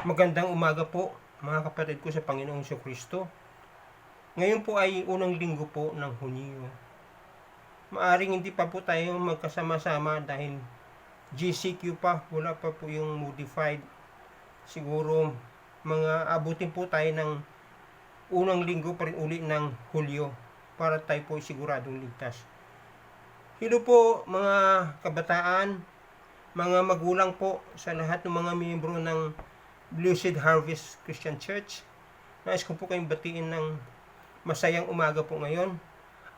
Magandang umaga po mga kapatid ko sa Panginoong Kristo. Ngayon po ay unang linggo po ng Hunyo. Maaring hindi pa po tayo magkasama-sama dahil GCQ pa, wala pa po yung modified. Siguro mga abutin po tayo ng unang linggo pa rin uli ng Hulyo para tayo po siguradong ligtas. Hello po mga kabataan, mga magulang po sa lahat ng mga miyembro ng Blessed Harvest Christian Church. Nais ko po kayong batiin ng masayang umaga po ngayon.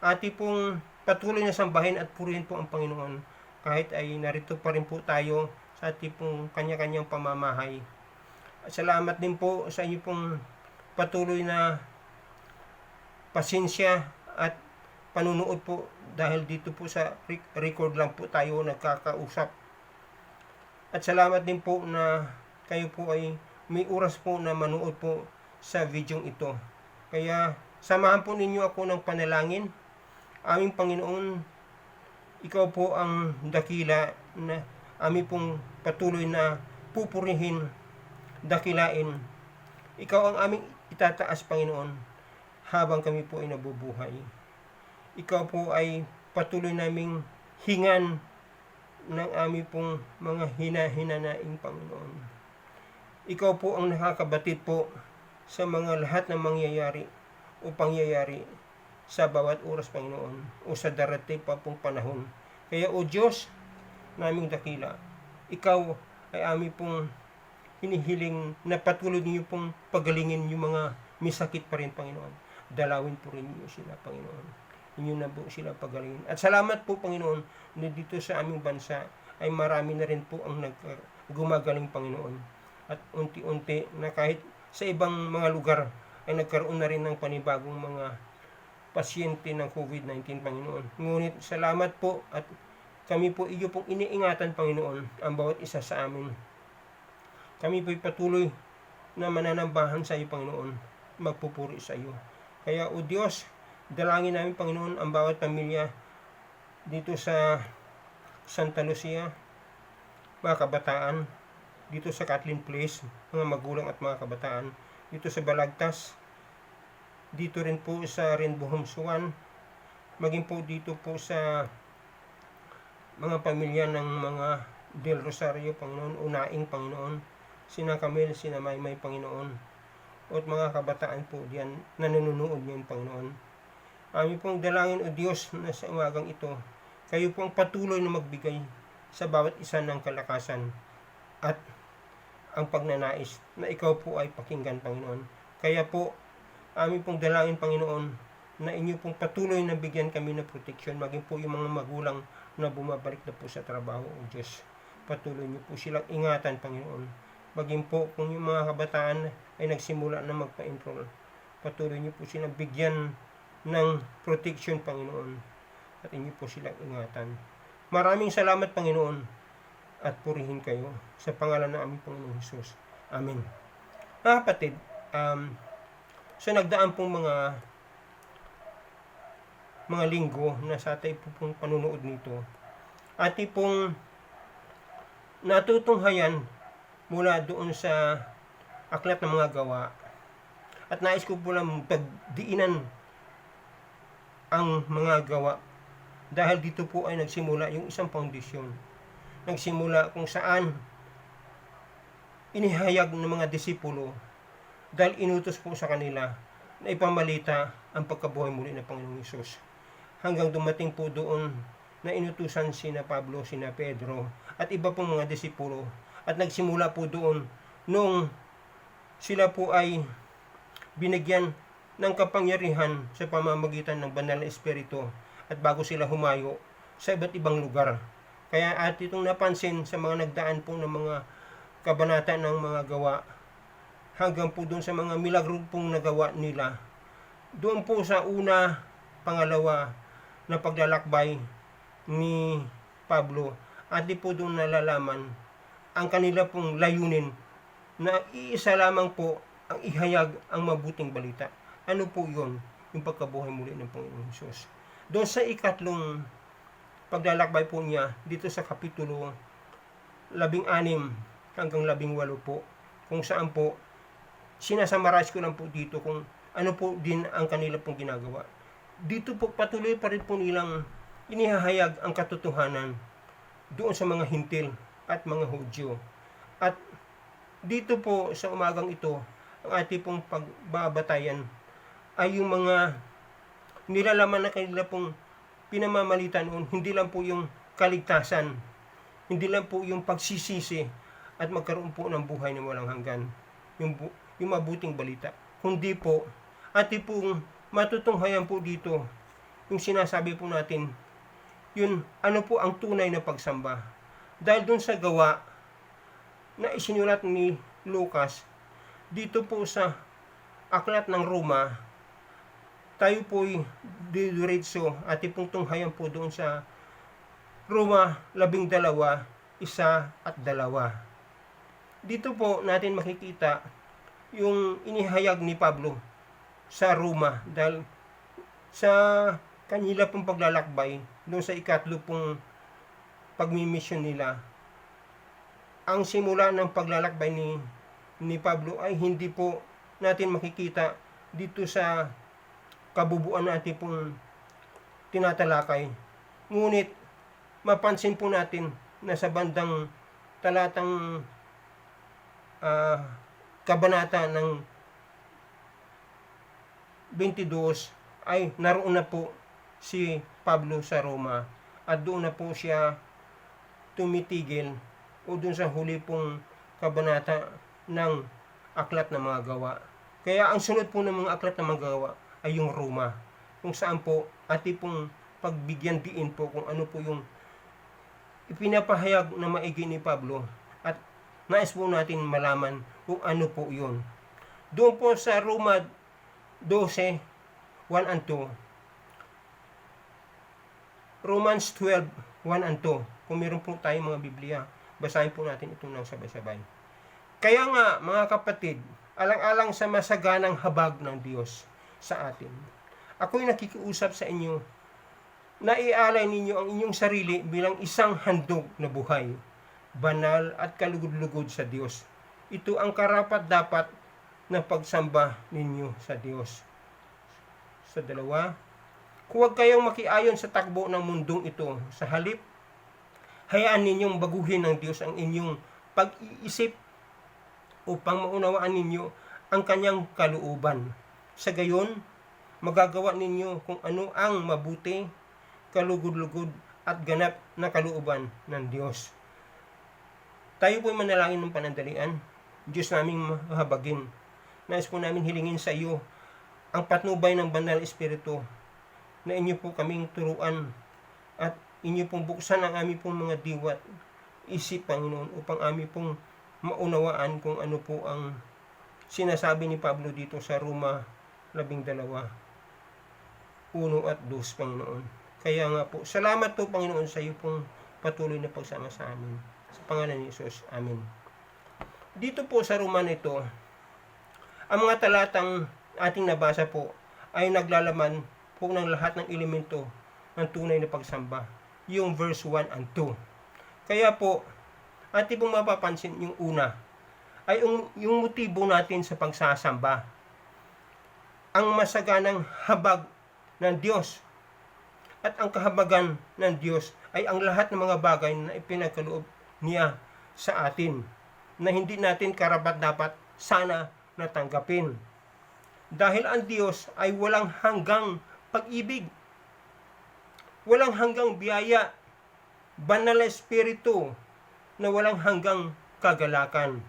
Ati pong patuloy na sambahin at purihin po ang Panginoon kahit ay narito pa rin po tayo sa ating pong kanya-kanyang pamamahay. At salamat din po sa inyo pong patuloy na pasensya at panunood po dahil dito po sa record lang po tayo nagkakausap. At salamat din po na kayo po ay may oras po na manood po sa video ito. Kaya samahan po ninyo ako ng panalangin. Aming Panginoon, ikaw po ang dakila na aming pong patuloy na pupurihin, dakilain. Ikaw ang aming itataas, Panginoon, habang kami po ay nabubuhay. Ikaw po ay patuloy naming hingan ng aming pong mga hinahinanaing Panginoon. Ikaw po ang nakakabatid po sa mga lahat ng mangyayari o pangyayari sa bawat oras, Panginoon, o sa darating pa pong panahon. Kaya, O Diyos, naming dakila, ikaw ay aming pong hinihiling na patuloy niyo pong pagalingin yung mga misakit pa rin, Panginoon. Dalawin po rin niyo sila, Panginoon. Inyo na po sila pagalingin. At salamat po, Panginoon, na dito sa aming bansa ay marami na rin po ang gumagaling, Panginoon. At unti-unti na kahit sa ibang mga lugar ay nagkaroon na rin ng panibagong mga pasyente ng COVID-19, Panginoon. Ngunit salamat po at kami po iyo pong iniingatan, Panginoon, ang bawat isa sa amin. Kami po'y patuloy na mananambahan sa iyo, Panginoon, magpupuri sa iyo. Kaya, O Diyos, dalangin namin, Panginoon, ang bawat pamilya dito sa Santa Lucia, mga kabataan, dito sa Kathleen Place, mga magulang at mga kabataan, dito sa Balagtas, dito rin po sa Rainbow Homes 1, maging po dito po sa mga pamilya ng mga Del Rosario, Panginoon, Unaing, Panginoon, sina Camille, sina Maymay, Panginoon, at mga kabataan po diyan na nanonood ngayon, Panginoon. Amin pong dalangin, O Diyos, na sa umagang ito, kayo pong patuloy na magbigay sa bawat isa ng kalakasan at ang pagnanais na ikaw po ay pakinggan, Panginoon. Kaya po, amin pong dalangin, Panginoon, na inyo pong patuloy na bigyan kami ng proteksyon, maging po yung mga magulang na bumabalik na po sa trabaho, O Diyos. Patuloy niyo po silang ingatan, Panginoon. Maging po kung yung mga kabataan ay nagsimula na magpa-enroll, patuloy niyo po silang bigyan ng protection, Panginoon. At inyo po silang ingatan. Maraming salamat, Panginoon, at purihin kayo sa pangalan ng aming Panginoong Hesus. Amen. Mga kapatid, sa nagdaan pong mga linggo na sa ating pong panunood nito, ating pong natutunghayan mula doon sa aklat ng mga gawa. At nais ko po lang pagdiinan ang mga gawa dahil dito po ay nagsimula yung isang foundation. Nagsimula kung saan inihayag ng mga disipulo dahil inutos po sa kanila na ipamalita ang pagkabuhay muli ng Panginoong Hesus. Hanggang dumating po doon na inutusan sina Pablo, sina Pedro at iba pong mga disipulo. At nagsimula po doon nung sila po ay binigyan ng kapangyarihan sa pamamagitan ng banal na espiritu at bago sila humayo sa iba't ibang lugar. Kaya at itong napansin sa mga nagdaan po ng mga kabanata ng mga gawa hanggang po doon sa mga milagro pong nagawa nila. Doon po sa una, pangalawa na paglalakbay ni Pablo at di po doon nalalaman ang kanila pong layunin na iisa lamang po ang ihayag ang mabuting balita. Ano po yun? Yung pagkabuhay muli ng Panginoong Hesus. Doon sa ikatlong paglalakbay po niya dito sa kapitulo 16 hanggang 18 po, kung saan po sinasummarize ko lang po dito kung ano po din ang kanila pong ginagawa. Dito po patuloy pa rin po nilang inihahayag ang katotohanan doon sa mga Hintil at mga Hudyo. At dito po sa umagang ito, ang ating pong pagbabatayan ay yung mga nilalaman na kanila pong pinamamalitan noon, hindi lang po yung kaligtasan, hindi lang po yung pagsisisi at magkaroon po ng buhay na walang hanggan, yung mabuting balita, kundi po ating pong matutunghayan po dito yung sinasabi po natin, yun ano po ang tunay na pagsamba. Dahil dun sa gawa na isinulat ni Lucas dito po sa aklat ng Roma, tayo po'y diretso at pong tunghayan po doon sa Roma 12, 1 at 2. Dito po natin makikita yung inihayag ni Pablo sa Roma dahil sa kanila pong paglalakbay doon sa ikatlo pong pagmimisyon nila. Ang simula ng paglalakbay ni Pablo ay hindi po natin makikita dito sa kabubuan natin pong tinatalakay. Ngunit mapansin po natin na sa bandang talatang kabanata ng 22 ay naroon na po si Pablo sa Roma at doon na po siya tumitigil o doon sa huli pong kabanata ng aklat ng mga gawa. Kaya ang sunod po ng mga aklat ng mga gawa ay yung Roma, kung saan po ating pong pagbigyan diin po kung ano po yung ipinapahayag na maigi ni Pablo at nais po natin malaman kung ano po yun. Doon po sa Roma 12, 1 and 2, Romans 12, 1 and 2. Kung meron po tayong mga Biblia, basahin po natin ito ng sabay-sabay. Kaya nga, mga kapatid, alang-alang sa masaganang habag ng Diyos sa atin, ako'y nakikiusap sa inyo na ialay ninyo ang inyong sarili bilang isang handog na buhay, banal at kalugod-lugod sa Diyos. Ito ang karapat-dapat na pagsamba ninyo sa Diyos. Sa 2, huwag kayong makiayon sa takbo ng mundong ito. Sa halip, hayaan ninyong baguhin ng Diyos ang inyong pag-iisip upang maunawaan ninyo ang kanyang kalooban. Sa gayon, magagawa ninyo kung ano ang mabuti, kalugod-lugod at ganap na kalooban ng Diyos. Tayo po'y manalangin ng panandalian. Diyos naming mahabagin. Nais po namin hilingin sa iyo ang patnubay ng Banal Espiritu na inyo po kaming turuan at inyo pong buksan ang aming pong mga diwat isip, Panginoon, upang aming pong maunawaan kung ano po ang sinasabi ni Pablo dito sa Roma 12, 1 at 2, Panginoon. Kaya nga po, salamat po, Panginoon, sa iyo pong patuloy na pagsama sa amin. Sa pangalan ni Jesus, Amen. Dito po sa Roma nito, ang mga talatang ating nabasa po ay naglalaman po ng lahat ng elemento ng tunay na pagsamba. Yung verse 1 and 2. Kaya po, ating pong mapapansin yung una ay yung motibo natin sa pagsasamba. Ang masaganang habag ng Diyos. At ang kahabagan ng Diyos ay ang lahat ng mga bagay na ipinagkaloob niya sa atin na hindi natin karapat-dapat sana natanggapin. Dahil ang Diyos ay walang hanggang pag-ibig, walang hanggang biyaya, banal na espiritu na walang hanggang kagalakan.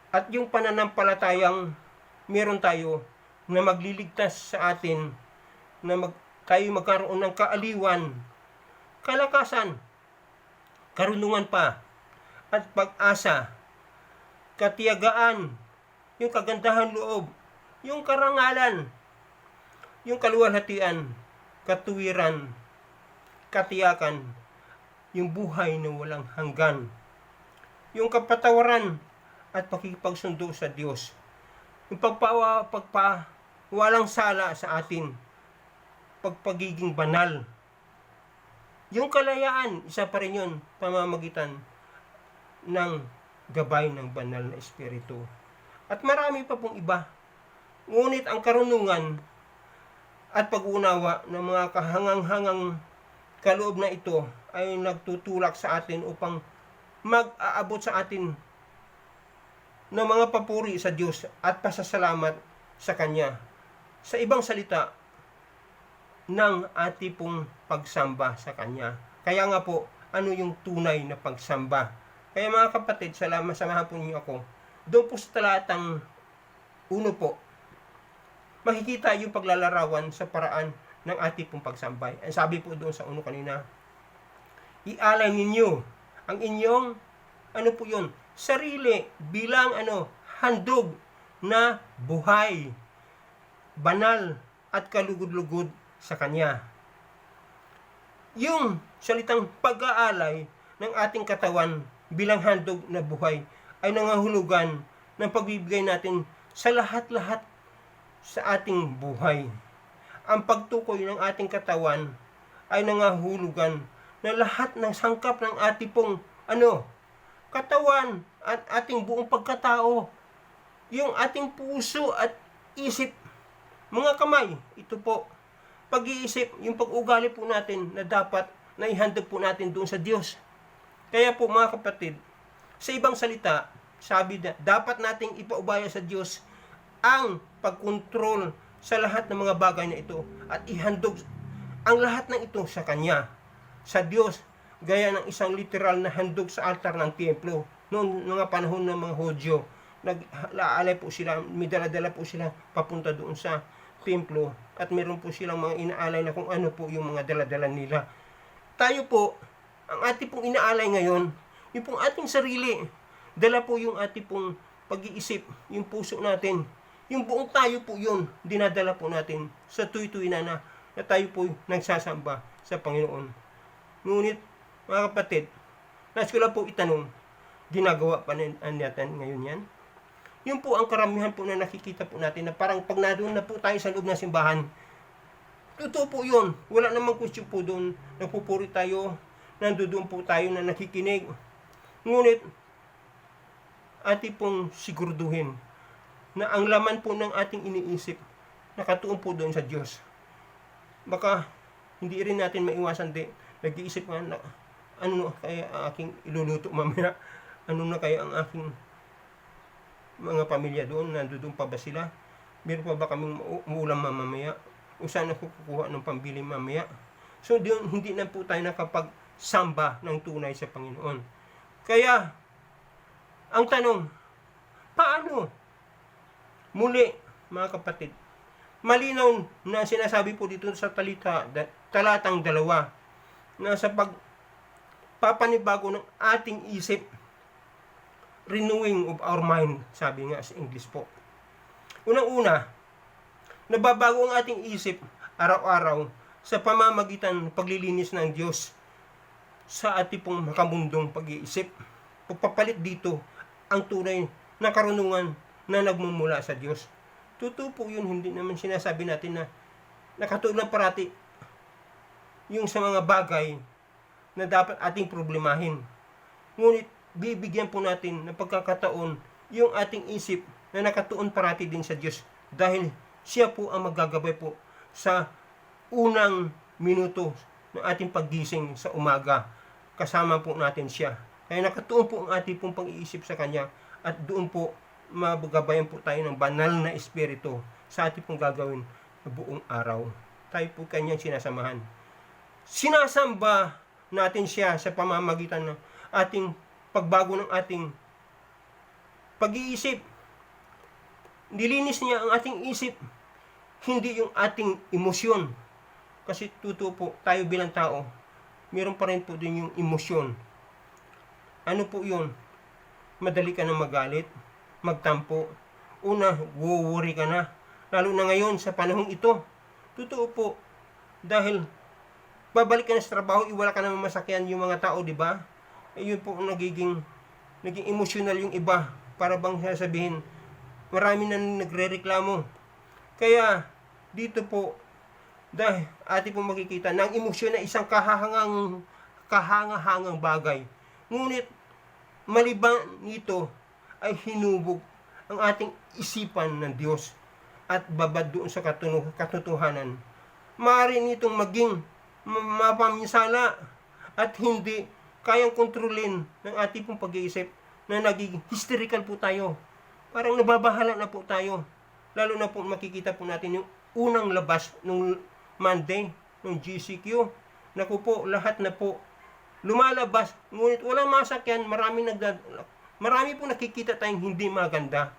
At yung pananampalatayang meron tayo na magliligtas sa atin, na tayo magkaroon ng kaaliwan, kalakasan, karunungan pa, at pag-asa, katiyagaan, yung kagandahan loob, yung karangalan, yung kaluwalhatian, katuwiran, katiyakan, yung buhay na walang hanggan, yung kapatawaran at pakikipagsundo sa Diyos, yung walang sala sa atin, pagpagiging banal, yung kalayaan, isa pa rin yun, pamamagitan ng gabay ng banal na espiritu. At marami pa pong iba. Ngunit ang karunungan at pag-uunawa ng mga kahangang-hangang kaloob na ito ay nagtutulak sa atin upang mag-aabot sa atin ng mga papuri sa Diyos at pasasalamat sa Kanya. Sa ibang salita, ng ating pong pagsamba sa Kanya. Kaya nga po, ano yung tunay na pagsamba? Kaya mga kapatid, samahan po niyo ako. Doon po sa talatang 1 po, makikita yung paglalarawan sa paraan ng ating pong pagsambay. Ang sabi po doon sa 1 kanina, ialay ninyo ang inyong, ano po yun, sarili bilang handog na buhay, banal at kalugod-lugod sa Kanya. Yung salitang pag-aalay ng ating katawan bilang handog na buhay ay nangahulugan ng pagbibigay natin sa lahat-lahat sa ating buhay. Ang pagtukoy ng ating katawan ay nangahulugan na lahat ng sangkap ng ating pong katawan at ating buong pagkatao, yung ating puso at isip, mga kamay, ito po, pag-iisip, yung pag-ugali po natin na dapat na ihandog po natin doon sa Diyos. Kaya po mga kapatid, sa ibang salita, sabi na dapat nating ipaubaya sa Diyos ang pagkontrol sa lahat ng mga bagay na ito at ihandog ang lahat ng ito sa Kanya, sa Diyos, gaya ng isang literal na handog sa altar ng templo. Noong mga panahon ng mga Hudyo, nag-aalay po sila, may dala-dala po sila papunta doon sa templo at meron po silang mga inaalay na kung ano po yung mga dala-dala nila. Tayo po, ang ating pong inaalay ngayon, yung pong ating sarili, dala po yung ating pong pag-iisip, yung puso natin, yung buong tayo po yun, dinadala po natin sa tuy-tuy na tayo po nagsasamba sa Panginoon. Ngunit, mga kapatid, nais ko lang po itanong, ginagawa pa natin ngayon yan? Yun po ang karamihan po na nakikita po natin na parang pag nadoon na po tayo sa loob ng simbahan, totoo po yun. Wala namang question po doon. Nagpupuri tayo, nandoon po tayo na nakikinig. Ngunit, ating pong siguraduhin na ang laman po ng ating iniisip nakatuon po doon sa Diyos. Baka hindi rin natin maiwasan nag-iisip nga na ano kaya ang aking iluluto mamaya, ano na kaya ang aking mga pamilya doon, nandoon pa ba sila? Meron pa ba kaming uulam mamaya? O saan ako kukuha ng pambili mamaya? So, hindi na po tayo nakapagsamba ng tunay sa Panginoon. Kaya, ang tanong, paano? Muli, mga kapatid, malinaw na sinasabi po dito sa talatang 2, na sa pagpapanibago ng ating isip, renewing of our mind, sabi nga sa English po. Unang-una, nababago ang ating isip araw-araw sa pamamagitan ng paglilinis ng Diyos sa ating pong makamundong pag-iisip. Pagpapalit dito ang tunay na karunungan na nagmumula sa Diyos. Totoo po yun, hindi naman sinasabi natin na nakatulang parati yung sa mga bagay na dapat ating problemahin. Ngunit bibigyan po natin ng pagkakataon yung ating isip na nakatuon parati din sa Diyos dahil siya po ang maggagabay po sa unang minuto ng ating paggising sa umaga. Kasama po natin siya. Kaya nakatuon po ang ating pong pag-iisip sa Kanya at doon po mabagabayan po tayo ng banal na espiritu sa ating pong gagawin na buong araw. Tayo po Kanyang sinasamahan. Sinasamba natin siya sa pamamagitan ng ating pagbago ng ating pag-iisip. Nilinis niya ang ating isip, hindi yung ating emosyon. Kasi totoo po, tayo bilang tao, meron pa rin po din yung emosyon. Ano po yun? Madali ka na magalit, magtampo. Una, worry ka na. Lalo na ngayon sa panahong ito. Totoo po, dahil babalik ka na sa trabaho, iwala ka na masakyan yung mga tao, di ba? Yun po naging emotional yung iba, para bang sasabihin marami na nagrereklamo. Kaya dito po dahil ating po makikita na ang emosyon na isang kahangang bagay, ngunit maliban nito ay hinubog ang ating isipan ng Diyos at babad doon sa katotohanan. Maaari nitong maging mapaminsala at hindi kayang kontrolin ng ating pong pag-iisip na naging hysterical po tayo. Parang nababahala na po tayo. Lalo na po makikita po natin yung unang labas nung Monday, nung GCQ. Naku po, lahat na po lumalabas. Ngunit walang masakyan, marami po nakikita tayong hindi maganda.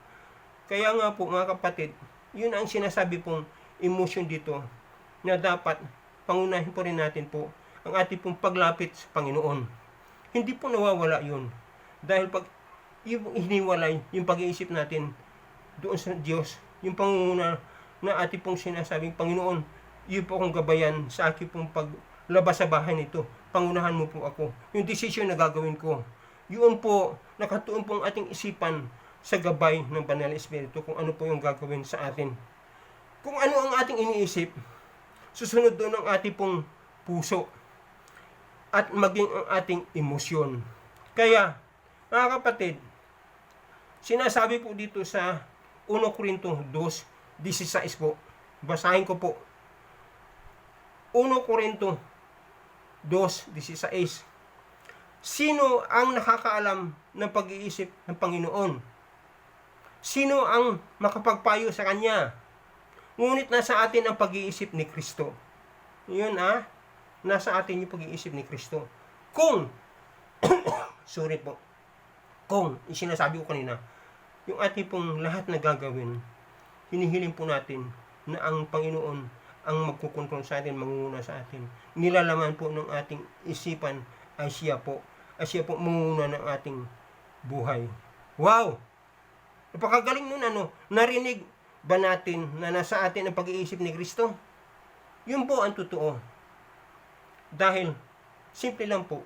Kaya nga po mga kapatid, yun ang sinasabi pong emotion dito na dapat pangunahin po rin natin po ang ating pong paglapit sa Panginoon. Hindi po nawawala yun. Dahil pag yung hiniwalay, yung pag-iisip natin doon sa Diyos, yung pangunguna na ating pong sinasabing, Panginoon, yun po akong gabayan sa aking pong paglabas sa bahay nito. Pangunahan mo po ako. Yung decision na gagawin ko. Yun po, nakatuon po ang ating isipan sa gabay ng Banal na Espiritu kung ano po yung gagawin sa atin. Kung ano ang ating iniisip, susunod doon ang ating pong puso at maging ang ating emosyon. Kaya, mga kapatid, sinasabi po dito sa 1 Corinto 2:16 po. Basahin ko po. 1 Corinto 2:16. Sino ang nakakaalam ng pag-iisip ng Panginoon? Sino ang makapagpayo sa Kanya? Ngunit nasa atin ang pag-iisip ni Kristo. Yun nasa atin yung pag-iisip ni Kristo. Kung, sorry po, kung, sinasabi ko kanina, yung ating pong lahat na gagawin, hinihiling po natin na ang Panginoon ang magkukontrol sa atin, mangunguna sa atin. Nilalaman po ng ating isipan ay siya po mangunguna ng ating buhay. Wow! Napakagaling nun, narinig ba natin na nasa atin ang pag-iisip ni Kristo? Yun po ang totoo. Dahil, simple lang po,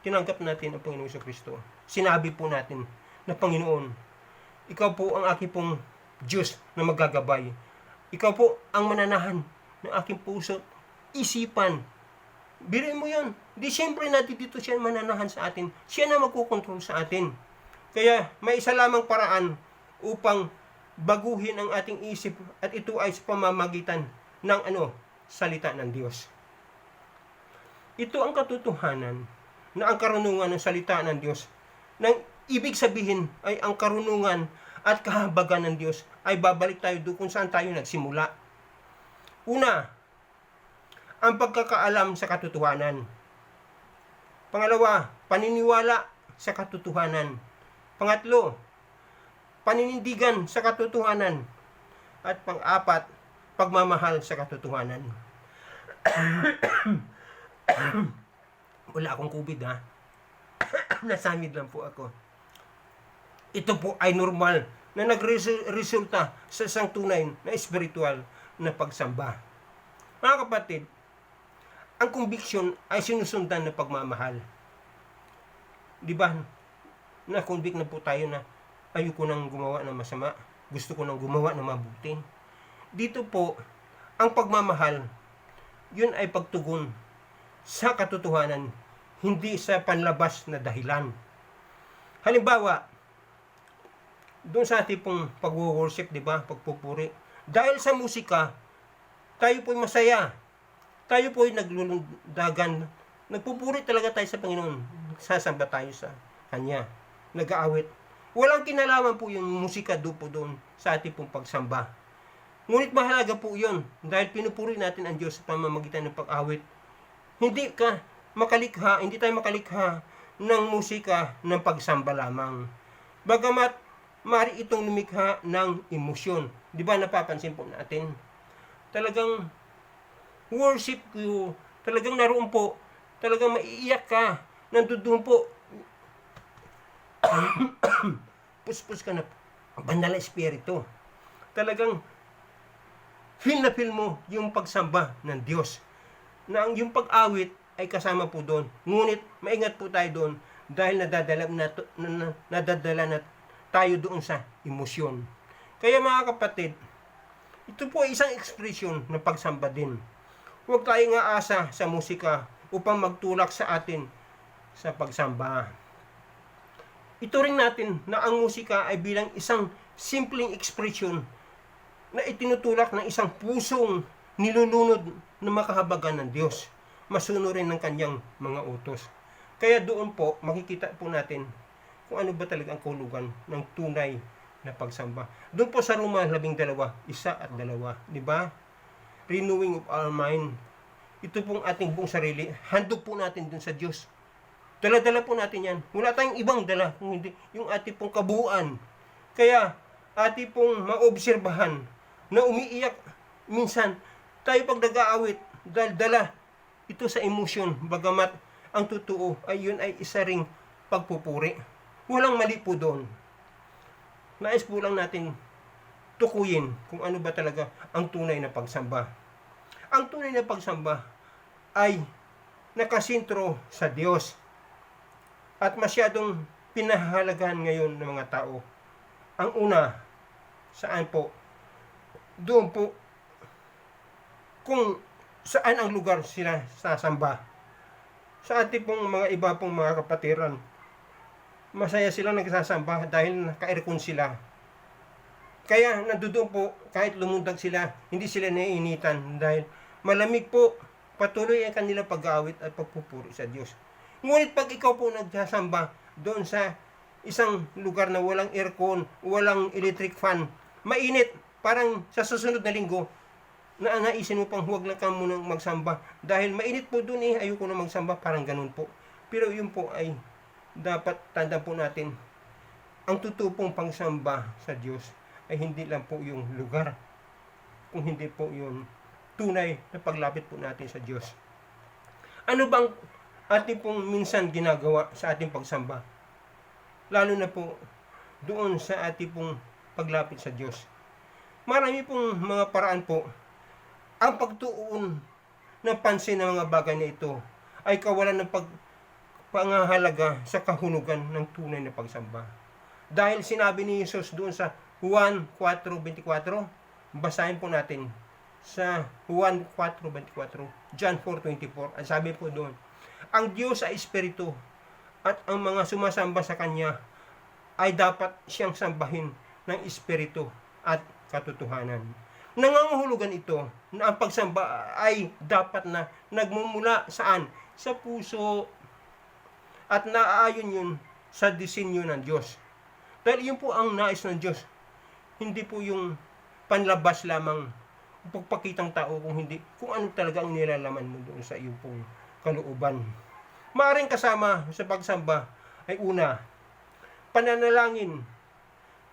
tinanggap natin ang Panginoon sa Kristo. Sinabi po natin na, Panginoon, ikaw po ang aking pong Diyos na magagabay. Ikaw po ang mananahan ng aking puso, isipan. Biruin mo yun. Di siyempre natin dito siya mananahan sa atin. Siya na magkukontrol sa atin. Kaya may isa lamang paraan upang baguhin ang ating isip at ito ay sa pamamagitan ng salita ng Diyos. Ito ang katotohanan na ang karunungan ng salita ng Diyos. Nang ibig sabihin ay ang karunungan at kahabagan ng Diyos ay babalik tayo doon kung saan tayo nagsimula. Una, ang pagkakaalam sa katotohanan. Pangalawa, paniniwala sa katotohanan. Pangatlo, paninindigan sa katotohanan. At pang-apat, pagmamahal sa katotohanan. Wala akong COVID nasamid lang po ako. Ito po ay normal na nagresulta sa isang tunay na espiritual na pagsamba. Mga kapatid, ang conviction ay sinusundan ng pagmamahal. Di ba? Na-convict na po tayo na ayoko nang gumawa ng masama. Gusto ko nang gumawa ng mabuti. Dito po, ang pagmamahal, yun ay pagtugon sa katotohanan, hindi sa panlabas na dahilan. Halimbawa, doon sa ating pong pag-worship, di ba? Pagpupuri. Dahil sa musika, tayo po'y masaya. Tayo po'y naglulundagan. Nagpupuri talaga tayo sa Panginoon. Sasamba tayo sa Kanya. Nag-aawit. Walang kinalaman po yung musika doon sa ating pong pagsamba. Ngunit mahalaga po yun. Dahil pinupuri natin ang Diyos sa pamamagitan ng pag-awit. Hindi tayo makalikha ng musika ng pagsamba lamang. Bagamat maaari itong lumikha ng emosyon. Di ba napapansin po natin? Talagang worship ko, talagang naroon po, talagang maiiyak ka, nandoon po, puspos ka na, Banal na Espiritu. Talagang feel na feel mo yung pagsamba ng Diyos. Na ang yung pag-awit ay kasama po doon. Ngunit maingat po tayo doon dahil nadadala na tayo doon sa emosyon. Kaya mga kapatid, ito po ay isang ekspresyon ng pagsamba din. Huwag tayong aasa sa musika upang magtulak sa atin sa pagsamba. ituring natin na ang musika ay bilang isang simpleng ekspresyon na itinutulak ng isang pusong nilulunod na makahabagan ng Diyos, masunurin ng kanyang mga utos. Kaya doon po, makikita po natin kung ano ba talaga ang kahulugan ng tunay na pagsamba. Doon po sa Roma 12, 1 at 2, di ba? Renewing of our mind. Ito pong ating buong sarili, handog po natin dun sa Diyos. Dala-dala po natin yan. Wala tayong ibang dala, kung hindi yung ating pong kabuuan. Kaya, ating pong maobserbahan na umiiyak minsan tayo pag nag-aawit dahil dala ito sa emosyon, bagamat ang totoo ay yun ay isa ring pagpupuri. Walang mali po doon. Nais po lang natin tukuyin kung ano ba talaga ang tunay na pagsamba. Ang tunay na pagsamba ay nakasintro sa Diyos at masyadong pinahahalagahan ngayon ng mga tao. Ang una, saan po? Doon po kung saan ang lugar sila sasamba. Sa ating pong mga iba pong mga kapatiran, masaya silang nagsasamba dahil naka-aircon sila. Kaya nandoon po, kahit lumundag sila, hindi sila naiinitan dahil malamig po, patuloy ang kanilang pag-aawit at pagpupuri sa Diyos. Ngunit pag ikaw po nagsasamba doon sa isang lugar na walang aircon, walang electric fan, mainit, parang sa susunod na linggo, na naisin mo pang huwag na ka munang magsamba dahil mainit po doon ayoko na magsamba, parang ganun po. Pero yun po ay dapat tandaan po natin, ang totoo pong pagsamba sa Diyos ay hindi lang po yung lugar, kung hindi po yung tunay na paglapit po natin sa Diyos. Ano bang ating pong minsan ginagawa sa ating pagsamba? Lalo na po doon sa ating pong paglapit sa Diyos. Marami pong mga paraan po. Ang pagtuon ng pansin ng mga bagay na ito ay kawalan ng pangahalaga sa kahulugan ng tunay na pagsamba. Dahil sinabi ni Jesus doon sa Juan 4:24, basahin po natin sa Juan 4:24, John 4:24, at sabi po doon, ang Diyos ay Espiritu at ang mga sumasamba sa Kanya ay dapat siyang sambahin ng Espiritu at katotohanan. Nangangahulugan ito na ang pagsamba ay dapat na nagmumula saan? Sa puso at naaayon yun sa disenyo ng Diyos. Dahil yun po ang nais ng Diyos. Hindi po yung panlabas lamang pagpakitang tao kung ano talaga ang nilalaman mo doon sa iyong pong kalooban. Maaaring kasama sa pagsamba ay una, pananalangin,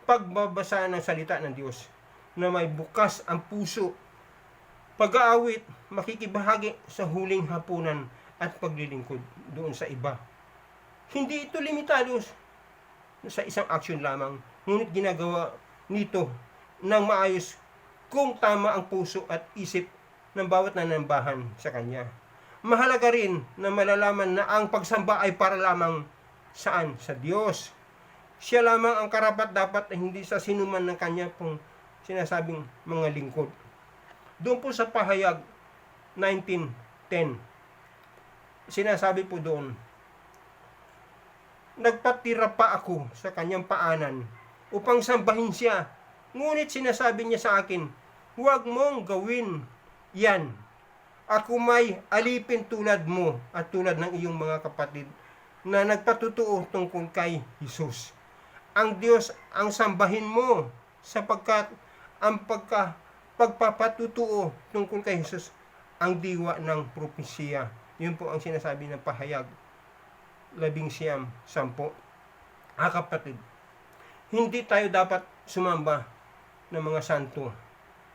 pagbabasa ng salita ng Diyos na may bukas ang puso, pag-aawit, makikibahagi sa huling hapunan at paglilingkod doon sa iba. Hindi ito limitado sa isang action lamang, ngunit ginagawa nito ng maayos kung tama ang puso at isip ng bawat nanambahan sa Kanya. Mahalaga rin na malalaman na ang pagsamba ay para lamang saan? Sa Diyos. Siya lamang ang karapat dapat ay hindi sa sinuman ng Kanya pong sinasabing mga lingkod. Doon po sa Pahayag 19:10, sinasabi po doon, nagpatira pa ako sa kanyang paanan upang sambahin siya. Ngunit sinasabi niya sa akin, huwag mong gawin yan. Ako may alipin tulad mo at tulad ng iyong mga kapatid na nagpatutuo tungkol kay Jesus. Ang Diyos ang sambahin mo sapagkat ang pagpapatutuo tungkol kay Jesus ang diwa ng propesya. Yun po ang sinasabi ng Pahayag 11:10. Kapatid, hindi tayo dapat sumamba ng mga santo,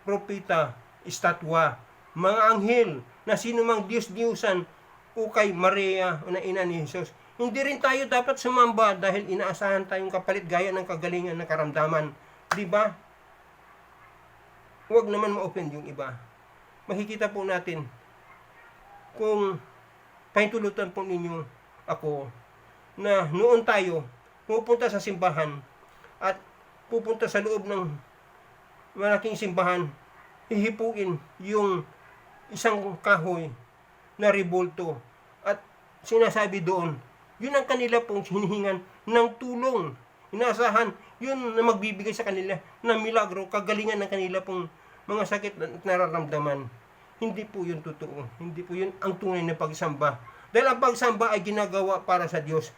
propeta, estatwa, mga anghel, na sinumang Diyos-Diyusan o kay Maria o na ina ni Jesus. Hindi rin tayo dapat sumamba dahil inaasahan tayong kapalit gaya ng kagalingan ng karamdaman. Di ba? Huwag naman ma-offend yung iba. Makikita po natin kung pahintulutan po ninyo ako na noon tayo pupunta sa simbahan at pupunta sa loob ng malaking simbahan, hihipuin yung isang kahoy na rebulto at sinasabi doon Yun ang kanila pong hinihingan ng tulong. Inaasahan, yun na magbibigay sa kanila ng milagro, kagalingan ng kanila pong mga sakit at nararamdaman. Hindi po yun totoo. Hindi po yun ang tunay na pagsamba. Dahil ang pagsamba ay ginagawa para sa Diyos.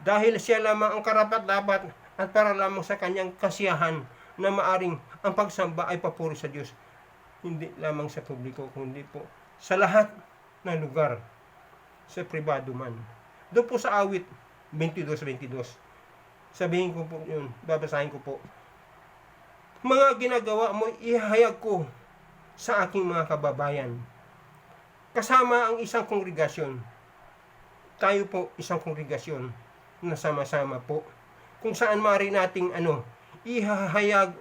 Dahil siya lamang ang karapat-dapat at para lamang sa kanyang kasiyahan na maaring ang pagsamba ay papuri sa Diyos. Hindi lamang sa publiko, kundi po sa lahat ng lugar, sa pribado man. Doon po sa awit 22:22. Sabihin ko po yun, babasahin ko po. Mga ginagawa mo, ihahayag ko sa aking mga kababayan. Kasama ang isang kongregasyon. Tayo po isang kongregasyon na sama-sama po. Kung saan maaari nating ihahayag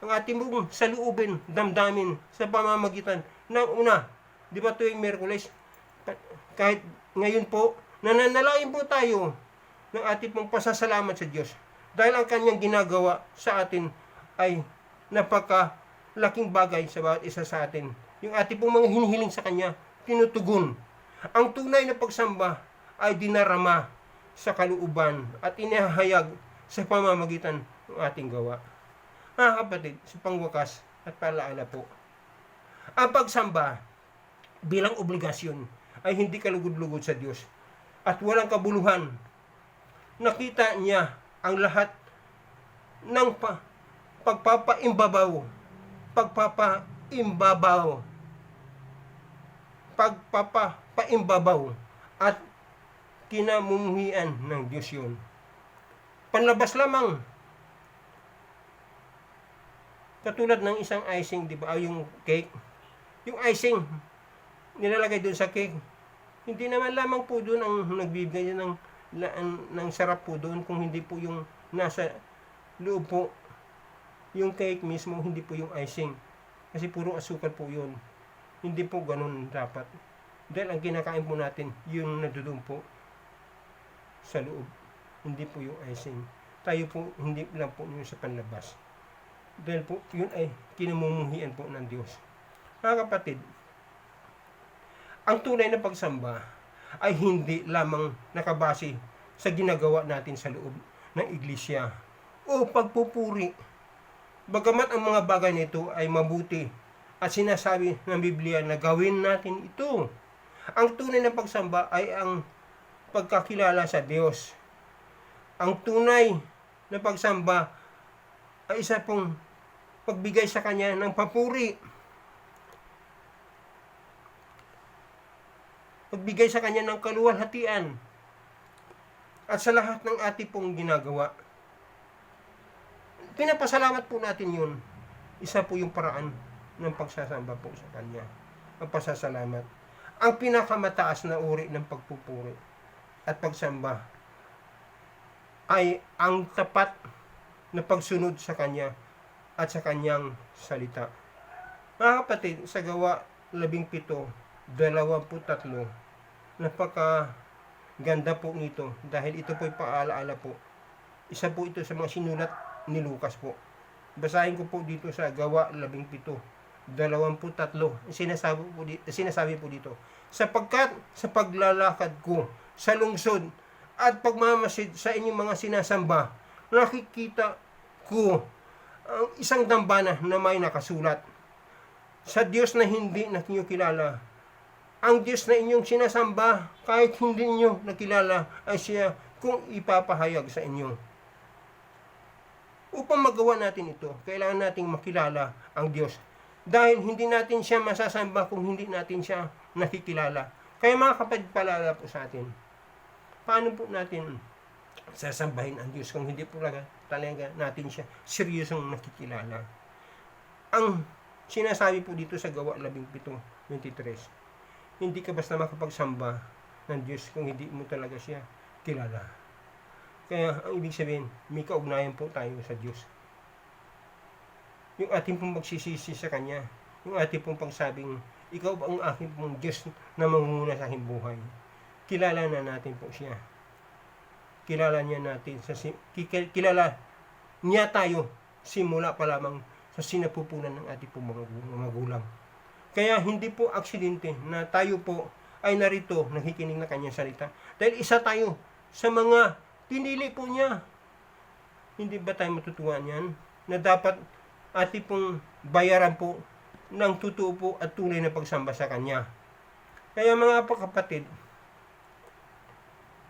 ang ating mong saluubin, damdamin sa pamamagitan ng una. Di ba tuwing Miyerkules? Kahit ngayon po, nananalain po tayo ng ating pong pasasalamat sa Diyos. Dahil ang kanyang ginagawa sa atin ay napakalaking bagay sa bawat isa sa atin. Yung ating pong mga hinihiling sa kanya, tinutugon. Ang tunay na pagsamba ay dinarama sa kalooban at inihahayag sa pamamagitan ng ating gawa. Mga kapatid, sa pangwakas at paalaala po, ang pagsamba bilang obligasyon ay hindi kalugod-lugod sa Diyos at walang kabuluhan. Nakita niya ang lahat ng pagpapaimbabaw at kinamumuhian ng Diyos yun. Panlabas lamang. Katulad ng isang icing, di ba? Yung cake. Yung icing, nilalagay doon sa cake. Hindi naman lamang po doon ang nagbibigay ng sarap po doon, kung hindi po yung nasa loob po, yung cake mismo, hindi po yung icing. Kasi puro asukal po yun. Hindi po ganun dapat. Dahil ang kinakain po natin, yung nadudoon po sa loob. Hindi po yung icing. Tayo po, hindi lang po yung sa panlabas. Dahil po, yun ay kinamumuhian po ng Diyos. Mga kapatid, ang tunay na pagsamba ay hindi lamang nakabase sa ginagawa natin sa loob ng iglesia o pagpupuri. Bagamat ang mga bagay nito ay mabuti at sinasabi ng Biblia na gawin natin ito, ang tunay na pagsamba ay ang pagkakilala sa Diyos. Ang tunay na pagsamba ay isa pong pagbigay sa Kanya ng papuri. Pagbigay sa Kanya ng kaluwalhatian. At sa lahat ng ating pong ginagawa, pinapasalamat po natin yun. Isa po yung paraan ng pagsasamba po sa Kanya. Ang pasasalamat. Ang pinakamataas na uri ng pagpupuri at pagsamba ay ang tapat na pagsunod sa Kanya at sa Kanyang salita. Mga kapatid, sa Gawa 17:23, napakaganda po nito dahil ito po'y paalaala po. Isa po ito sa mga sinulat ni Lucas po. Basahin ko po dito sa Gawa 17:23. Sinasabi po dito, sapagkat sa paglalakad ko sa lungsod at pagmamasid sa inyong mga sinasamba, nakikita ko ang isang dambana na may nakasulat, sa Diyos na hindi ninyo kilala. Ang Diyos na inyong sinasamba, kahit hindi ninyo nakilala, ay siya kung ipapahayag sa inyo. Upang magawa natin ito, kailangan nating makilala ang Diyos. Dahil hindi natin siya masasamba kung hindi natin siya nakikilala. Kaya mga kapatid, paalala po sa atin, paano po natin sasambahin ang Diyos kung hindi po talaga natin siya seryosong nakikilala? Ang sinasabi po dito sa Gawa 17:23, hindi ka basta makapagsamba ng Diyos kung hindi mo talaga siya kilala. Kaya ang ibig sabihin, may kaugnayan po tayo sa Diyos. Yung ating pong magsisisi sa Kanya, yung ating pong pagsabing, ikaw ba ang aking pong Diyos na mangunguna sa aking buhay? Kilala na natin po siya. Kilala kilala niya tayo simula pa lamang sa sinapupunan ng ating pong mga magulang. Kaya hindi po aksidente na tayo po ay narito nakikinig na Kanyang salita. Dahil isa tayo sa mga pinili po niya. Hindi ba tayo matutuwa niyan? Na dapat ating pong bayaran po ng totoo po at tunay na pagsamba sa Kanya. Kaya mga kapatid,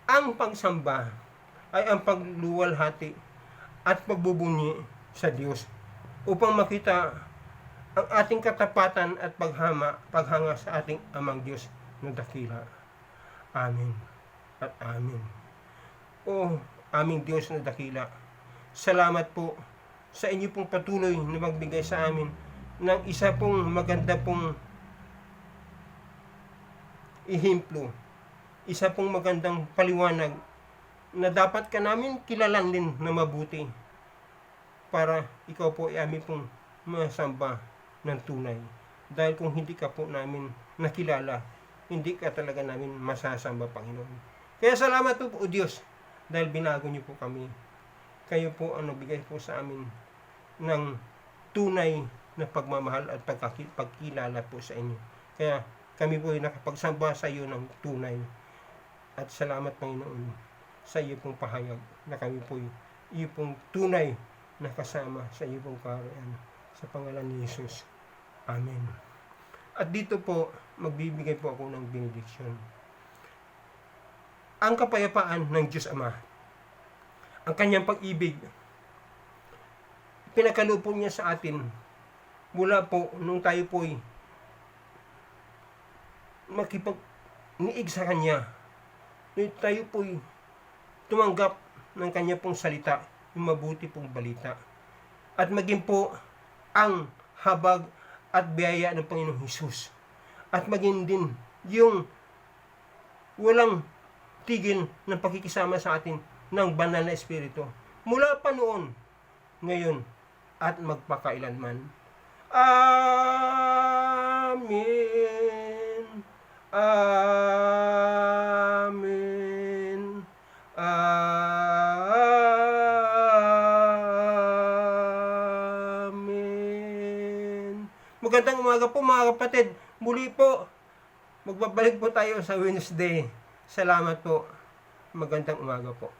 ang pagsamba ay ang pagluwalhati at pagbubunyi sa Diyos upang makita ang ating katapatan at paghanga sa ating amang Diyos na dakila. Amen at amen. O aming Diyos na dakila, salamat po sa inyo pong patuloy na magbigay sa amin ng isa pong maganda pong ihimplo, isa pong magandang paliwanag na dapat ka namin kilalan din na mabuti para ikaw po ay amin pong masamba ng tunay. Dahil kung hindi ka po namin nakilala, hindi ka talaga namin masasamba, Panginoon. Kaya salamat po, O Diyos, dahil binago niyo po kami. Kayo po ang nagbigay po sa amin ng tunay na pagmamahal at pagkilala po sa inyo. Kaya kami po ay nakapagsamba sa iyo ng tunay. At salamat, Panginoon, sa iyo pong pahayag na kami po iyo pong tunay na kasama sa iyo pong kaharian. Sa pangalan ni Jesus. Amen. At dito po, magbibigay po ako ng benediksyon. Ang kapayapaan ng Diyos Ama, ang kanyang pag-ibig, pinakalo po niya sa atin mula po nung tayo po'y makipag-niig sa Kanya. Nung tayo po'y tumanggap ng Kanya pong salita, yung mabuti pong balita. At maging po ang habag at biyaya ng Panginoong Hesus. At maging din yung walang tigil ng pakikisama sa atin ng banal na Espiritu. Mula pa noon, ngayon, at magpakailanman. Amen. Amen. Amen. Magandang umaga po mga kapatid. Muli po, magbabalik po tayo sa Wednesday. Salamat po. Magandang umaga po.